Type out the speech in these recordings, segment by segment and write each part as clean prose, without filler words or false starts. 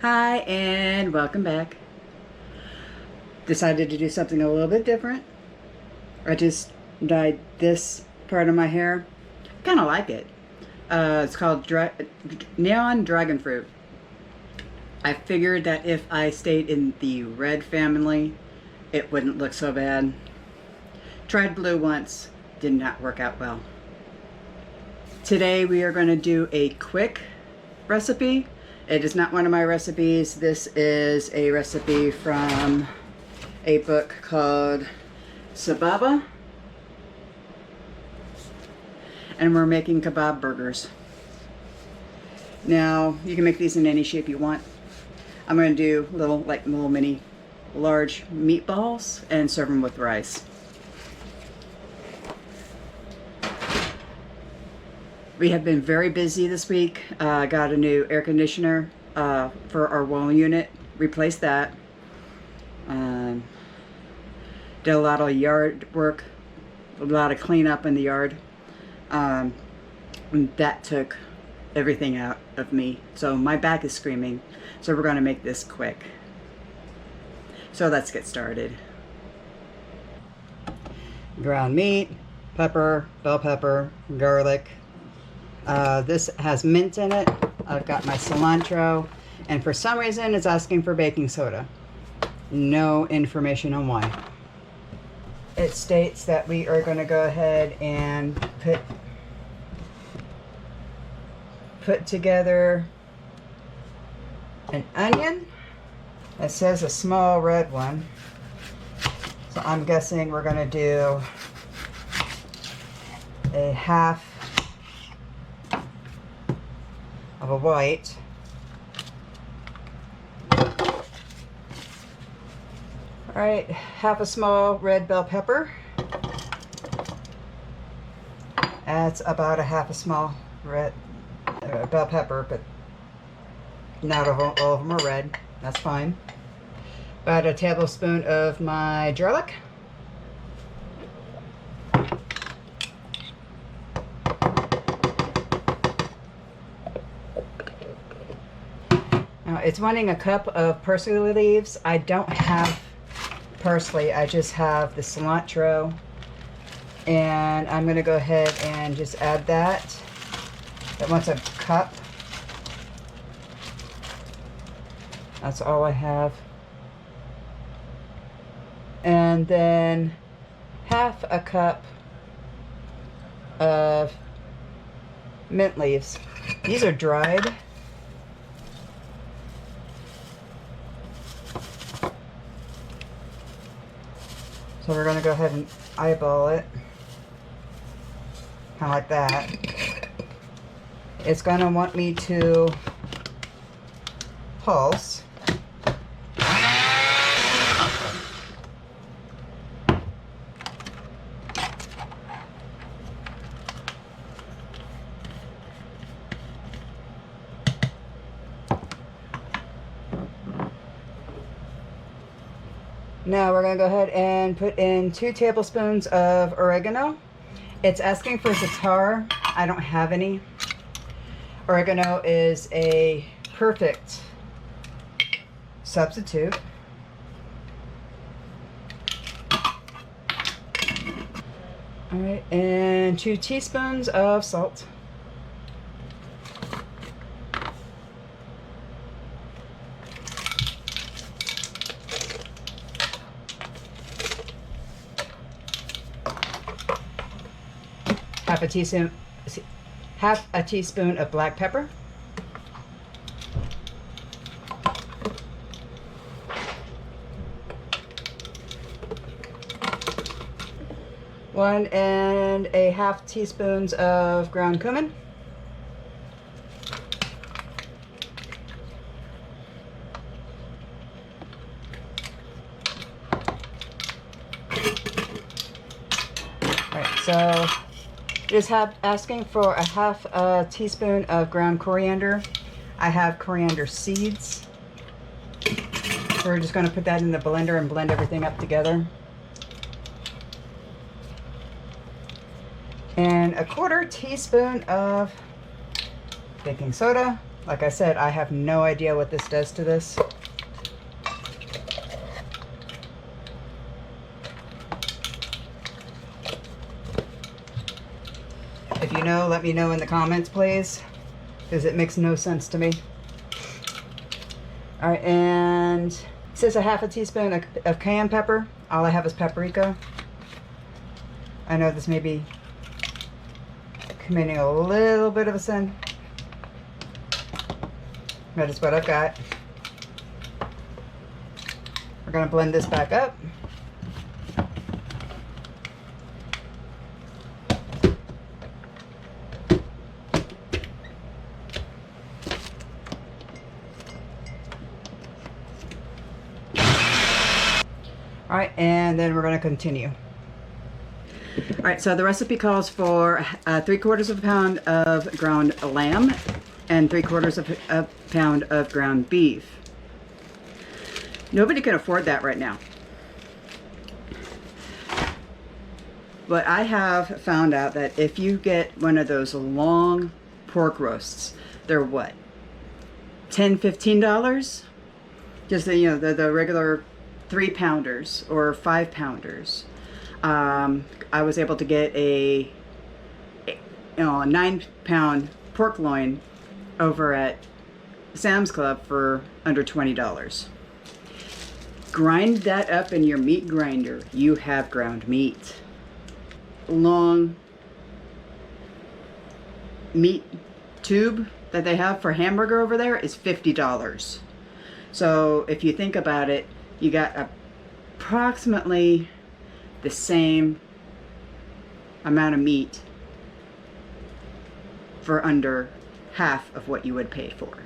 Hi and welcome back. Decided to do something a little bit different. I just dyed this part of my hair. Kind of like it. It's called Neon Dragon Fruit. I figured that if I stayed in the red family, it wouldn't look so bad. Tried blue once, did not work out well. Today we are going to do a quick recipe. It is not one of my recipes. This is a recipe from a book called Sababa. And we're making Kabob burgers. Now, you can make these in any shape you want. I'm going to do little mini large meatballs and serve them with rice. We have been very busy this week. Got a new air conditioner for our wall unit. Replaced that. Did a lot of yard work. A lot of cleanup in the yard. And that took everything out of me. So my back is screaming. So we're going to make this quick. So let's get started. Ground meat, pepper, bell pepper, garlic. This has mint in it. I've got my cilantro, and for some reason it's asking for baking soda. No information on why. It states that we are going to go ahead and put together an onion. It says a small red one, so I'm guessing we're going to do a half of a white. All right, half a small red bell pepper. That's about a half a small red bell pepper, but not all of them are red. That's fine. About a tablespoon of my garlic. Now it's wanting a cup of parsley leaves. I don't have parsley, I just have the cilantro, and I'm going to go ahead and just add that. That wants a cup. That's all I have. And then half a cup of mint leaves. These are dried. So we're going to go ahead and eyeball it. Kind of like that. It's going to want me to pulse. Now we're going to go ahead and put in 2 tablespoons of oregano. It's asking for za'atar. I don't have any. Oregano is a perfect substitute. All right, and 2 teaspoons of salt. Half a teaspoon of black pepper. One and a half teaspoons of ground cumin. All right, so just asking for a half a teaspoon of ground coriander. I have coriander seeds. So we're just going to put that in the blender and blend everything up together. And a 1/4 teaspoon of baking soda. Like I said, I have no idea what this does to this. If you know, let me know in the comments, please, because it makes no sense to me. All right, and it says a half a teaspoon of cayenne pepper. All I have is paprika. I know this may be committing a little bit of a sin, but it's what I've got. We're gonna blend this back up. All right, and then we're going to continue. All right, so the recipe calls for 3/4 of a pound of ground lamb and 3/4 of a pound of ground beef. Nobody can afford that right now. But I have found out that if you get one of those long pork roasts, they're what? $10, $15? Just the regular 3-pounders or 5-pounders. I was able to get a 9-pound pork loin over at Sam's Club for under $20. Grind that up in your meat grinder. You have ground meat. Long meat tube that they have for hamburger over there is $50. So if you think about it, you got approximately the same amount of meat for under half of what you would pay for.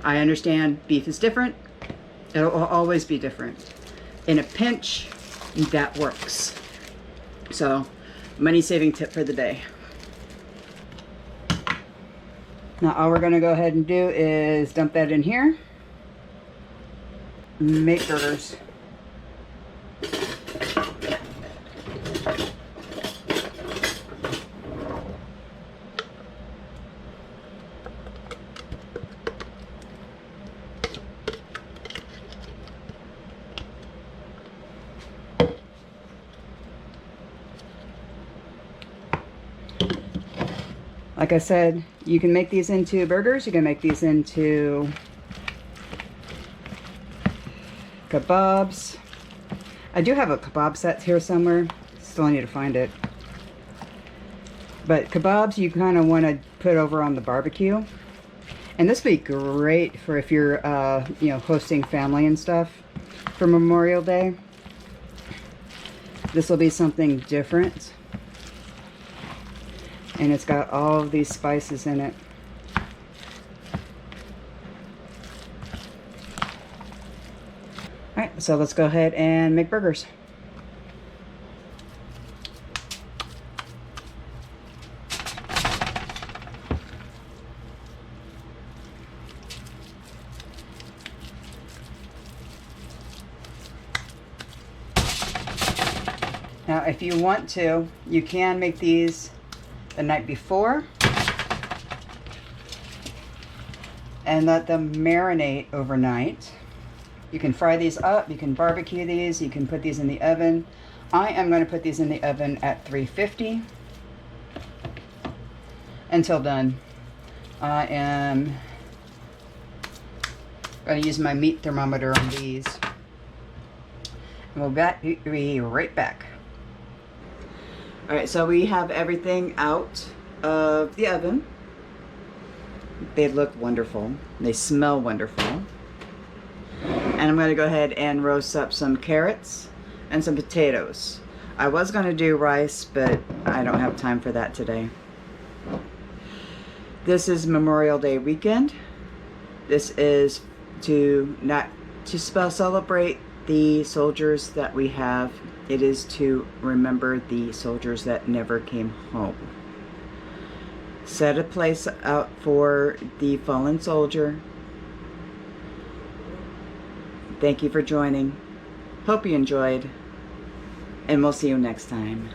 I understand beef is different. It'll always be different. In a pinch, that works. So, money saving tip for the day. Now all we're gonna go ahead and do is dump that in here. Make burgers. Like I said, you can make these into burgers, you can make these into kebabs. I do have a kebab set here somewhere. Still need to find it. But kebabs you kind of want to put over on the barbecue. And this would be great for if you're hosting family and stuff for Memorial Day. This will be something different. And it's got all of these spices in it. Alright, so let's go ahead and make burgers. Now, if you want to, you can make these the night before and let them marinate overnight. You can fry these up, you can barbecue these, you can put these in the oven. I am going to put these in the oven at 350 until done. I am going to use my meat thermometer on these. And we'll be right back. Alright, so we have everything out of the oven. They look wonderful. They smell wonderful. And I'm going to go ahead and roast up some carrots and some potatoes. I was going to do rice, but I don't have time for that today. This is Memorial Day weekend. This is to celebrate the soldiers that we have. It is to remember the soldiers that never came home. Set a place out for the fallen soldier. Thank you for joining. Hope you enjoyed. And we'll see you next time.